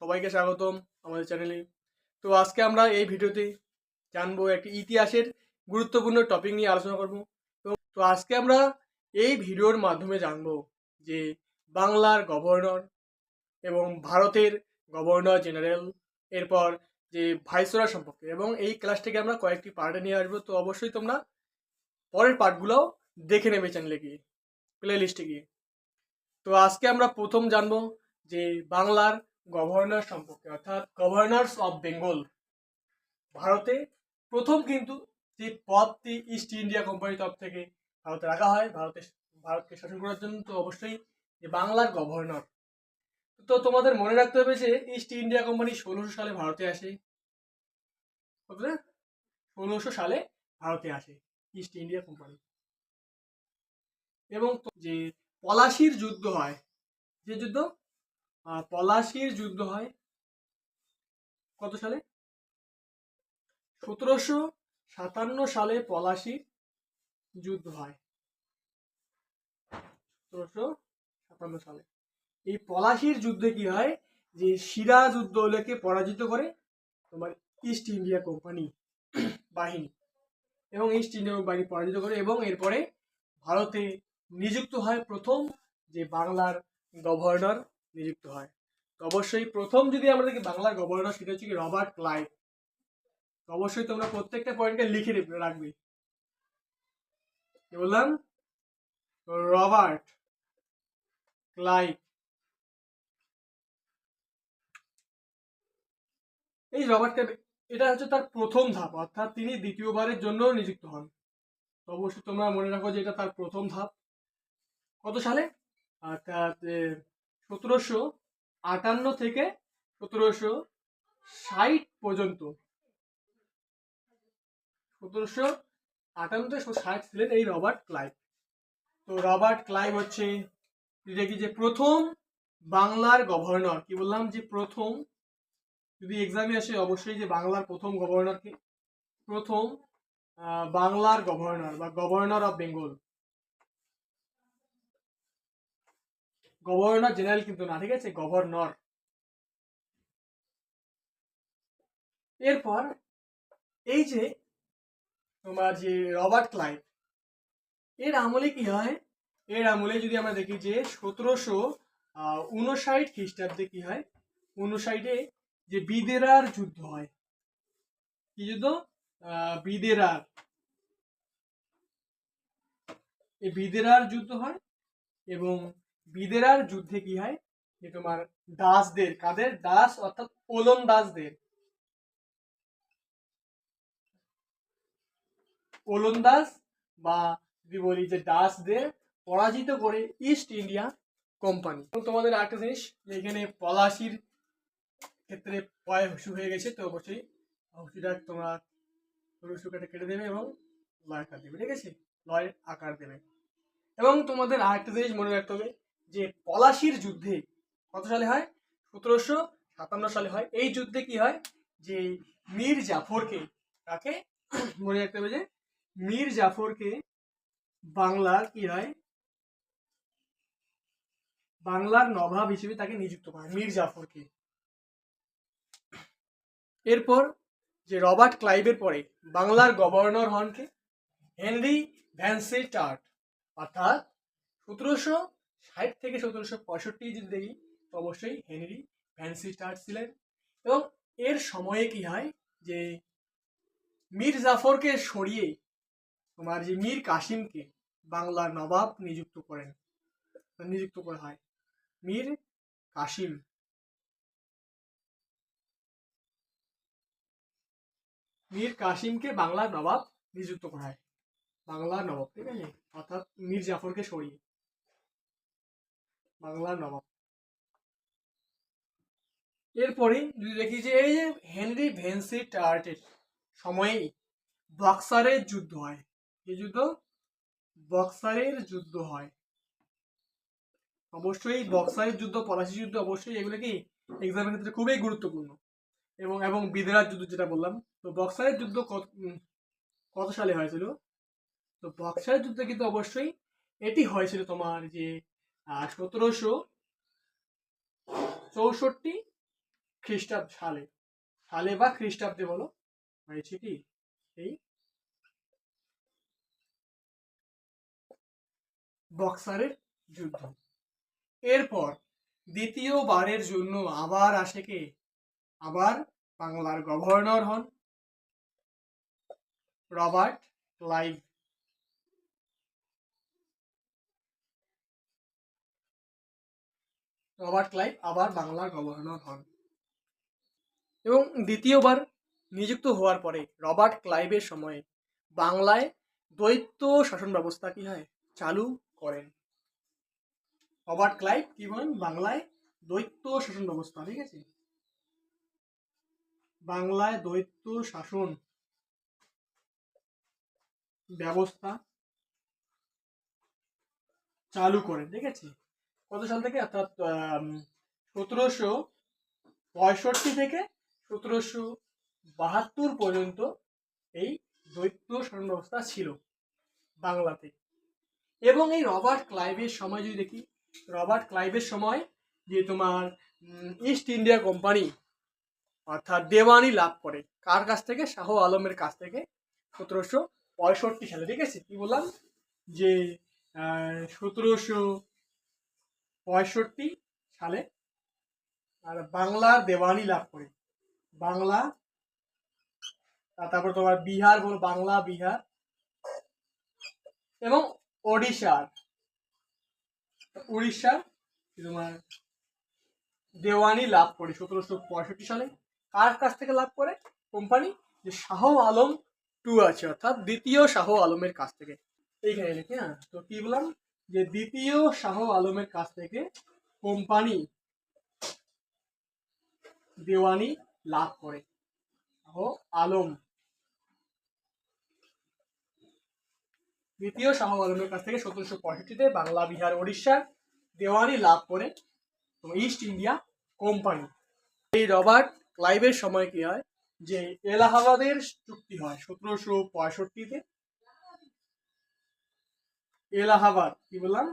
সবাইকে স্বাগতম আমাদের চ্যানেলে। তো আজকে আমরা এই ভিডিওতে জানবো একটি ইতিহাসের গুরুত্বপূর্ণ টপিক নিয়ে আলোচনা করব। তো আজকে আমরা এই ভিডিওর মাধ্যমে জানবো যে বাংলার গভর্নর এবং ভারতের গভর্নর জেনারেল, এরপর যে ভাইসরয় সম্পর্কে, এবং এই ক্লাসটিকে আমরা কয়েকটি পার্টে নিয়ে আসবো। তো অবশ্যই তোমরা পরের পার্টগুলোও দেখে নেবে চ্যানেলে গিয়ে, প্লে লিস্টে গিয়ে। তো আজকে আমরা প্রথম জানবো যে বাংলার গভর্নর সম্পর্কে, অর্থাৎ গভর্নর্স অফ বেঙ্গল। ভারতে প্রথম কিন্তু যে পদটি ইস্ট ইন্ডিয়া কোম্পানির তরফ থেকে ভারতে রাখা হয় ভারতকে শাসন করার জন্য, তো অবশ্যই যে বাংলার গভর্নর। তো তোমাদের মনে রাখতে হবে যে ইস্ট ইন্ডিয়া কোম্পানি 1600 সালে ভারতে আসে। 1600 সালে ভারতে আসে ইস্ট ইন্ডিয়া কোম্পানি, এবং যে পলাশির যুদ্ধ হয়, যে যুদ্ধ পলাশির যুদ্ধ হয় কত সালে? 1757 সালে পলাশির যুদ্ধ হয়। 1757 সালে এই পলাশির যুদ্ধে কি হয়, যে সিরাজউদ্দৌলাকে পরাজিত করে তোমার ইস্ট ইন্ডিয়া কোম্পানি বাহিনী, এবং ইস্ট ইন্ডিয়া বাহিনী পরাজিত করে, এবং এরপরে ভারতে নিযুক্ত হয় প্রথম যে বাংলার গভর্নর নিযুক্ত হয়। তো অবশ্যই প্রথম যদি আমরা দেখি বাংলার গভর্নর, সেটা হচ্ছে কি রবার্ট ক্লাইভ। অবশ্যই তোমরা প্রত্যেকটা পয়েন্টকে লিখে রাখবে। কি বললাম? Robert Clive. এই রবার্ট ক্লাইভ, এটা হচ্ছে তার প্রথম ধাপ, অর্থাৎ তিনি দ্বিতীয়বারের জন্য নিযুক্ত হন। তো অবশ্যই তোমরা মনে রাখো যে এটা তার প্রথম ধাপ। কত সালে? অর্থাৎ 1758 থেকে 1760 পর্যন্ত। 1758 থেকে 1760 ছিলেন এই রবার্ট ক্লাইভ। তো রবার্ট ক্লাইভ হচ্ছে দেখি যে প্রথম বাংলার গভর্নর। কি বললাম? যে প্রথম, যদি এক্সামে আসে অবশ্যই যে বাংলার প্রথম গভর্নরকে, প্রথম বাংলার গভর্নর বা governor of Bengal. Governor general কিন্তু না, ঠিক আছে, গভর্নর। এরপর এই যে তোমার যে রবার্ট ক্লাইভ, এর আমলে কি হয়? এর আমলে যদি আমরা দেখি যে 1759 খ্রিস্টাব্দে কি হয়, 59-এ যে বিদেরার যুদ্ধ হয়। কি যুদ্ধ? বিদেরার। এই বিদেরার যুদ্ধ হয়, এবং বিদেরার যুদ্ধে কি হয়, যে তোমার দাসদের, কাদের দাস? অর্থাৎ ওলন্দাজদের, ওলন্দাজ বা যদি বলি যে দাসদের পরাজিত করে ইস্ট ইন্ডিয়া কোম্পানি। তোমাদের আরেকটা জিনিস, এখানে পলাশির ক্ষেত্রে পয় হুসু হয়ে গেছে, তো অবশ্যই হুসুটা তোমরা হুসুকাটা কেটে দেবে এবং লয় আকার দেবে, ঠিক আছে, লয় আকার দেবে। এবং তোমাদের আরেকটা জিনিস মনে রাখতে হবে যে পলাশির যুদ্ধে কত সালে হয়? 1757 সালে হয়। এই যুদ্ধে কি হয়, যে মীর জাফরকে, তাকে মনে রাখতে হবে যে মীর জাফরকে বাংলার কি হয়, বাংলার নবাব হিসেবে তাকে নিযুক্ত করে মীর জাফরকে। এরপর যে রবার্ট ক্লাইভের পরে বাংলার গভর্নর হন কে? হেনরি ভ্যানসিটার্ট। অর্থাৎ 1760 থেকে 1765 যদি দেখি, তো অবশ্যই হেনরি ভ্যানসিটার্ট ছিলেন। এবং এর সময়ে কি হয়, যে মীর জাফরকে সরিয়ে তোমার যে মীর কাসিমকে বাংলার নবাব নিযুক্ত করা হয়। মীর কাসিম, মীর কাসিমকে বাংলার নবাব নিযুক্ত করা হয়, বাংলার নবাব, ঠিক আছে, অর্থাৎ মীর জাফরকে সরিয়ে বাংলার নবাব। এরপরে যদি দেখি যে এই যে হেনরি ভ্যানসিটার্টের সময়েই বক্সারের যুদ্ধ হয়। এই যুদ্ধ বক্সারের যুদ্ধ হয়। অবশ্যই বক্সারের যুদ্ধ, পলাশি যুদ্ধ, অবশ্যই এগুলো কি এক্সামের ক্ষেত্রে খুবই গুরুত্বপূর্ণ। এবং বিদেরার যুদ্ধ যেটা বললাম, তো বক্সারের যুদ্ধ কত সালে হয়েছিল? তো বক্সারের যুদ্ধ কিন্তু অবশ্যই এটি হয়েছিল তোমার যে 1764 খ্রিস্টাব্দ সালে, সালে বা খ্রিস্টাব্দে বলো, হয়েছে কি এই বক্সারের যুদ্ধ। এরপর দ্বিতীয়বারের জন্য আবার আসে কে, আবার বাংলার গভর্নর হন রবার্ট ক্লাইভ। রবার্ট ক্লাইভ আবার বাংলার গভর্নর হন এবং দ্বিতীয়বার নিযুক্ত হওয়ার পরে রবার্ট ক্লাইভের সময়ে বাংলায় দ্বৈত শাসন ব্যবস্থা কি হয়, চালু করেন। রবার্ট ক্লাইভ কি বলেন, বাংলায় দ্বৈত শাসন ব্যবস্থা, ঠিক আছে, বাংলায় দ্বৈত শাসন ব্যবস্থা চালু করেন, ঠিক আছে। কত সাল থেকে, অর্থাৎ 1765 থেকে 1772 পর্যন্ত এই দ্বৈত শাসন ব্যবস্থা ছিল বাংলাতে। এবং এই রবার্ট ক্লাইভের সময় যদি দেখি, রবার্ট ক্লাইভের সময় যে তোমার ইস্ট ইন্ডিয়া কোম্পানি অর্থাৎ দেওয়ানি লাভ করে কার কাছ থেকে, শাহ আলমের কাছ থেকে 1765 সালে, ঠিক আছে। কি বললাম যে 1765 সালে আর বাংলার দেওয়ানি লাভ করে, বাংলা, তারপর তোমার বিহার বলো, বাংলা বিহার এবং উড়িষ্যার তোমার দেওয়ানি লাভ করে 1765 সালে। কার কাছ থেকে লাভ করে কোম্পানি, যে শাহ আলম টু আছে, অর্থাৎ দ্বিতীয় শাহ আলমের কাছ থেকে। এইখানে লিখি, হ্যাঁ, তো কি বললাম যে দ্বিতীয় শাহ আলমের কাছ থেকে কোম্পানি দেওয়ানি লাভ করে, শাহ আলম দ্বিতীয় শাহ আলমের কাছ থেকে 1765-তে বাংলা বিহার উড়িষ্যার দেওয়ানি লাভ করে ইস্ট ইন্ডিয়া কোম্পানি। এই রবার্ট ক্লাইভের সময় কি হয়, যে এলাহাবাদের চুক্তি হয় 1765-তে। এলাহাবাদ, কি বললাম,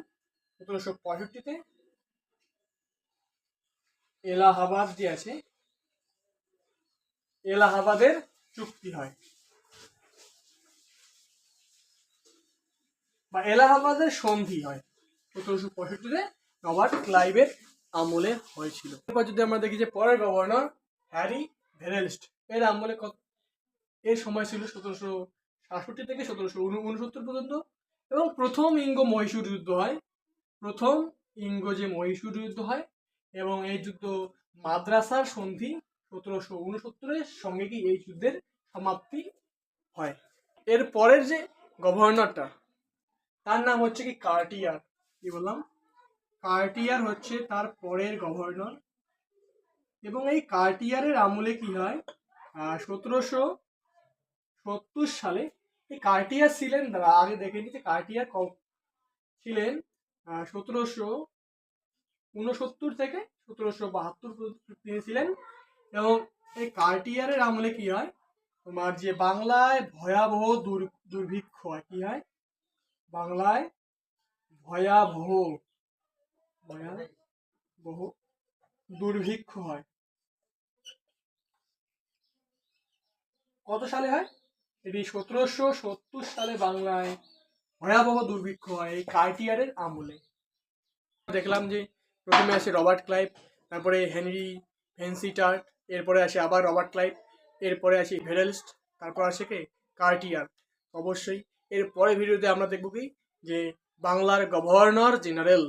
1765-তে এলাহাবাদ যে আছে, এলাহাবাদের চুক্তি হয় বা এলাহাবাদের সন্ধি হয় 1765-তে রবার্ট ক্লাইভের আমলে হয়েছিল। এরপর যদি আমরা দেখি যে পরের গভর্নর হ্যারি ভেরেলস্ট, এর আমলে এর সময় ছিল 1767 থেকে 1769 পর্যন্ত। এবং প্রথম ইঙ্গ মহীশূর যুদ্ধ হয়, প্রথম ইঙ্গ যে মহীশূর যুদ্ধ হয়, এবং এই যুদ্ধ মাদ্রাসার সন্ধি 1769-এর সঙ্গে কি এই যুদ্ধের সমাপ্তি হয়। এর পরের যে গভর্নরটা, তার নাম হচ্ছে কি কার্টিয়ার। কি বললাম, কার্টিয়ার হচ্ছে তার পরের গভর্নর। এবং এই কার্টিয়ারের আমলে কি হয়, 1770 সালে এই কার্টিয়ার ছিলেন, আগে দেখে নিতে, কার্টিয়ার ছিলেন 1769 থেকে 1772 তিনি ছিলেন। এবং এই কার্টিয়ারের আমলে কি হয়, তোমার যে বাংলায় ভয়াবহ দুর্ভিক্ষ হয়, কি হয়, বাংলায় ভয়াবহ দুর্ভিক্ষ হয়। কত সালে হয়, এটি 1770 সালে বাংলায় ভয়াবহ দুর্ভিক্ষ হয় এই কার্টিয়ারের আমলে। দেখলাম যে প্রথমে আসে রবার্ট ক্লাইভ, তারপরে হেনরি ভেন্সিটার্ট, এরপরে আসে আবার রবার্ট ক্লাইভ, এরপরে আসে ভেরেলস্ট, তারপর আসে কে, কার্টিয়ার। অবশ্যই এর পরের ভিডিওতে আমরা দেখব কি, যে বাংলার গভর্নর জেনারেল